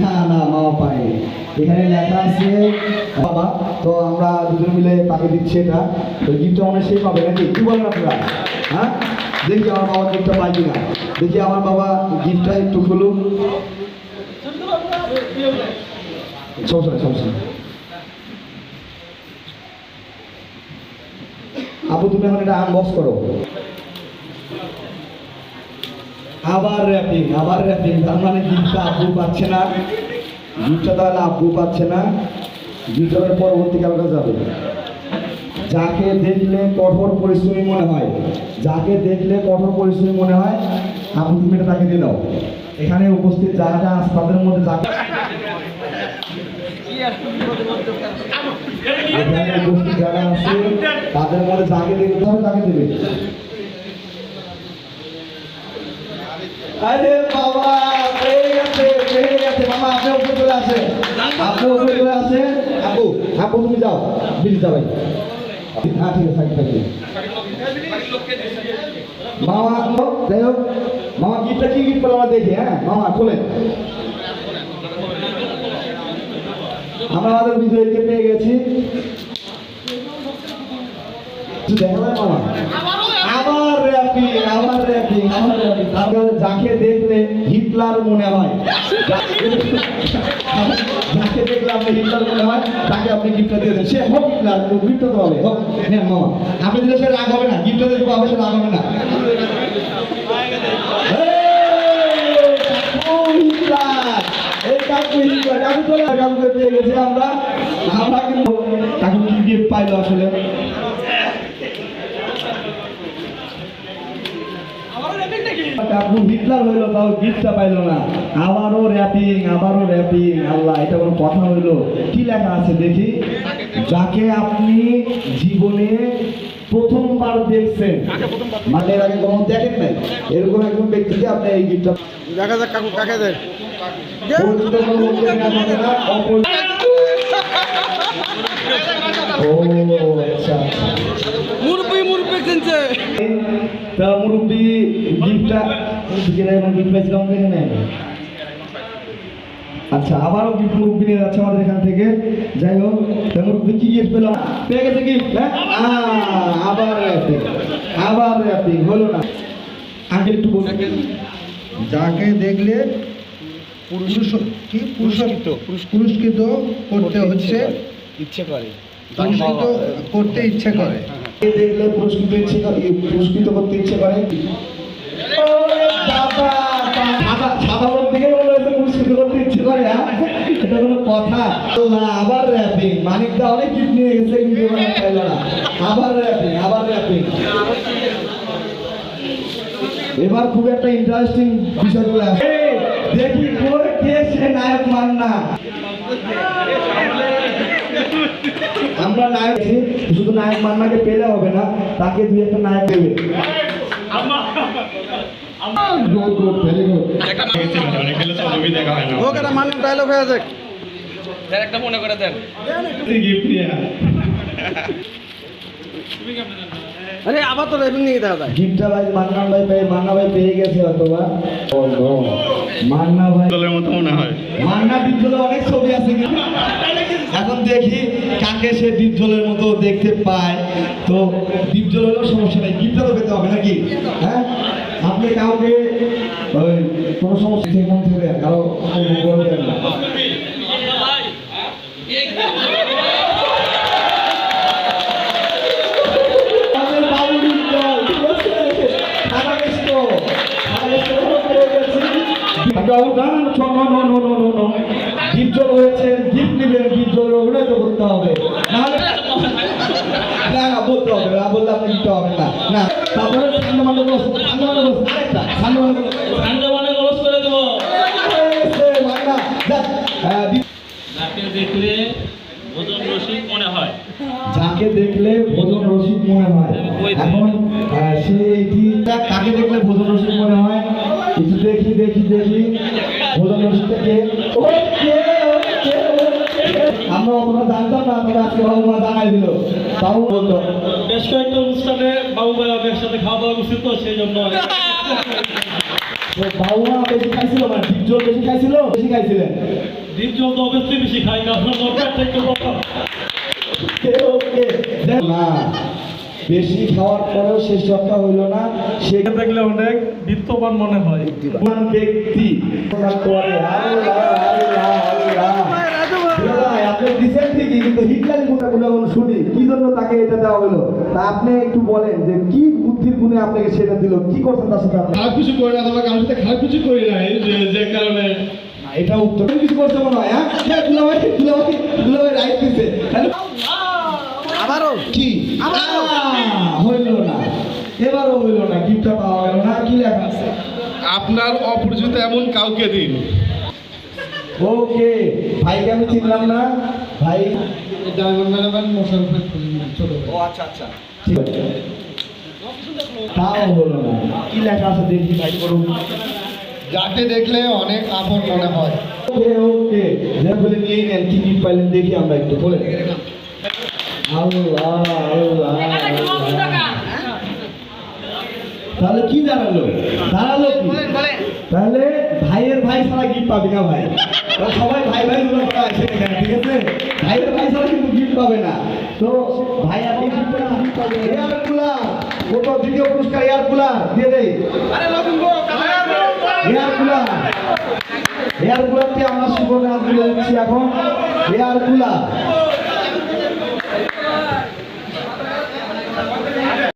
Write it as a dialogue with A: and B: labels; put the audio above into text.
A: না না মামা পাই এখানে লেখা আছে বাবা, তো আমরা দুজন মিলে তাকে দিচ্ছি এটা, তো গিফটটা মানে সেই পাবে নাকি, কি বলেন আপনারা? হ্যাঁ, দেখি আমার বাবা গিফটটা পাই কিনা, দেখি আমার বাবা গিফটটা একটু খুলুক। সমস্যা আপু তুমি এখন এটা আনবক্স করো। আবার র্যাপিং তার মানে গিফটটা আব্বু পাচ্ছে না, গিফটটা তাহলে আব্বু পাচ্ছে না, গিফটের পরবর্তীকালটা যাবে। যাকে দেখলে কঠোর পরিশ্রমী মনে হয়, আব্বু তুমি এটা তাকে দিয়ে দাও। এখানে উপস্থিত যারা আছে তাদের মধ্যে যাকে যারা আছে তাদের মধ্যে যাকে দেখতে হবে তাকে দেবে। আরে বাবা পেয়ে গেছে মামা, আপনি উপরে চলে আসেন, আপু তুমি যাও, বিল যাও ভাই। হ্যাঁ ঠিক আছে, মামা যাই হোক, মামা গিফটটা কি গিফট করলো আমরা দেখি। হ্যাঁ মামা খোলেন, আমরা আমাদের বিজয়ীকে পেয়ে গেছি, দেখা যায় মামা। আবার র্যাপিং যাকে দেখলে হিটলার মনে হয়, তাকে আপনি গিফটটা দিয়ে দেন, সে হোক হিটলার, গিফটটা তো হবে হোক। হ্যাঁ মামা আপনি দিলে সে রাগ হবে না, গিফটটা দিয়ে পাবে সে রাগ হবে না। কাকুকে পেয়ে গেছি আমরা কিন্তু কাকু কি গিফট পাইলো আসলে? কাকু হিটলার হইলো তাও গিফটটা পাইলো না, আবারও র্যাপিং। আল্লাহ, এটা কোনো কথা হইলো? কি লেখা আছে দেখি। যাকে আপনি জীবনে প্রথমবার দেখছেন, মানে এর আগে কখনো দেখেন নাই, এরকম একজন ব্যক্তিকে আপনি এই গিফটটা
B: দেখা যাক কাকু কাকে দেয়। মুরব্বি কিনছে,
A: তা মুরব্বি গিফটটা গিফট পাইছিলাম এখানে। আচ্ছা, আবারও গিফট মুরব্বি নিয়ে যাচ্ছে আমাদের এখান থেকে। যাই হোক, মুরব্বি কি গিফট পেলাম? পেয়ে গেছে গিফট। হ্যাঁ, আবার র্যাপিং হলো না। আগে একটু বলুন। যাকে দেখলে পুরস্কৃত করতে হচ্ছে,
B: ইচ্ছে করে
A: করতে ইচ্ছে করে, দেখলে পুরস্কৃত করতে ইচ্ছে করে। সাধারণ দিকে পুরস্কৃত করতে ইচ্ছে করে, এটা কোনো কথা? আবার র্যাপিং, মানিকদা অনেক গিফট নিয়ে গেছে কিন্তু না। আবার র্যাপিং। এবার খুব একটা ইন্টারেস্টিং বিষয় চলে আসে, দেখি কে সে নায়ক মান্না। আমরা নায়ক, শুধু নায়ক মান্নাকে পেলে হবে না, তাকে দুই একটা নায়ক দেবে।
B: ডায়লগ হয়ে যাক, একটা মনে করে দেন। আরে আবার তো রেভিং নিয়ে দেখা যায়।
A: গিফটটা ভাই মান্না ভাই পেয়ে গেছে অথবা মান্না ভাই দলের মতো মনে হয়। মান্না ডিপজলের অনেক ছবি আছে, এখন দেখি কাকে সে ডিপজলের মতো দেখতে পায়। তো ডিপজল হলেও সমস্যা নেই, গিফটটা তো পেতে হবে নাকি? হ্যাঁ, আপনি কাউকে ওই কোনো সমস্যা থেকে মন থেকে দেন, কারো দেন না। ডিপজল হয়েছে, গিফট নেবেন, ডিপজল অভিনয় তো করতে হবে, নাহলে না বলতে হবে না, বললে আপনি দিতে হবে না। না তারপরে
C: করে দেবো। যাকে দেখলে ভোজন রসিক মনে হয়,
A: এখন সে কাকে দেখলে ভোজন রসিক মনে হয়, একটু দেখি ভোজন রসিকটাকে। আমরা অতটা জানতাম না, তবে আজকে বাবু মা জানাই দিল। বাবু বলতো
C: বেশ কয়েকটা অনুষ্ঠানে বাবু ভাই একসাথে খাওয়া দাওয়া উচিত, তো সেই জন্য
A: তো বাউমা বেশি খাইছিল, মানে ডিপ জল বেশি খাইছিল, বেশি খাইছিলেন?
C: ডিপ জল তো অবশ্যই বেশি খাই, কারণ দরকার থেকে
A: ওকে না, বেশি খাওয়ার পরেও সে সক্ষা হইল না, সে
C: দেখলে অনেক বিত্তবান মনে হয়।
A: কোন ব্যক্তি করে আপনি দিচ্ছেন ঠিকই, কিন্তু হিটলারের গুণাগুণ শুনি কি জন্য তাকে এটা দেওয়া হলো, তা আপনি একটু বলেন যে কি বুদ্ধির গুণে আপনাকে সেটা দিল, কি করছেন তার সাথে আপনি?
D: খারাপ কিছু করে না, তোমার কারোর সাথে খারাপ কিছু করি নাই, যে কারণে
A: না, এটা উত্তর কিছু করছে মনে হয়। হ্যাঁ দুলাভাই রাইট দিচ্ছে। আবারও কি হইল না, এবারও হইল না, গিফটটা পাওয়া গেল না। কি লেখা আছে?
D: আপনার অপরিচিত এমন কাউকে দিন।
A: ওকে, ভাইকে আমি চিনলাম না, ভাই।
D: ডায়মন্ড ম্যানেজমেন্ট মোশারফ ছোট
A: ও আচ্ছা আচ্ছা, ঠিক আছে, তাও হলো না। কি লেখা আছে দেখি ভাই, করুন।
D: যাকে দেখলে অনেক আপন মনে হয়।
A: ওকে ওকে, যা বলে নিয়ে নেন, কি গিফট পাইলেন দেখি আমরা একটু বলে। আল্লাহ আল্লাহ, তাহলে কি দাঁড়ালো? দাঁড়ালো কি? তাহলে ভাইয়ের ভাই ছাড়া গিফট পাবি না ভাই। তো সবাই ভাই ভাই গুলো আছে এখানে, ঠিক আছে? ভাইয়ের ভাই ছাড়া কিন্তু গিফট পাবে না। তো ভাই আপনি গিফট পাবেন এয়ার কুলার, কত দ্বিতীয় পুরস্কার এয়ার কুলার দিয়ে দেই। এয়ার কুলার, এয়ার কুলারটি আমরা সুবর্ণ তুলে দিচ্ছি এখন। Air cooler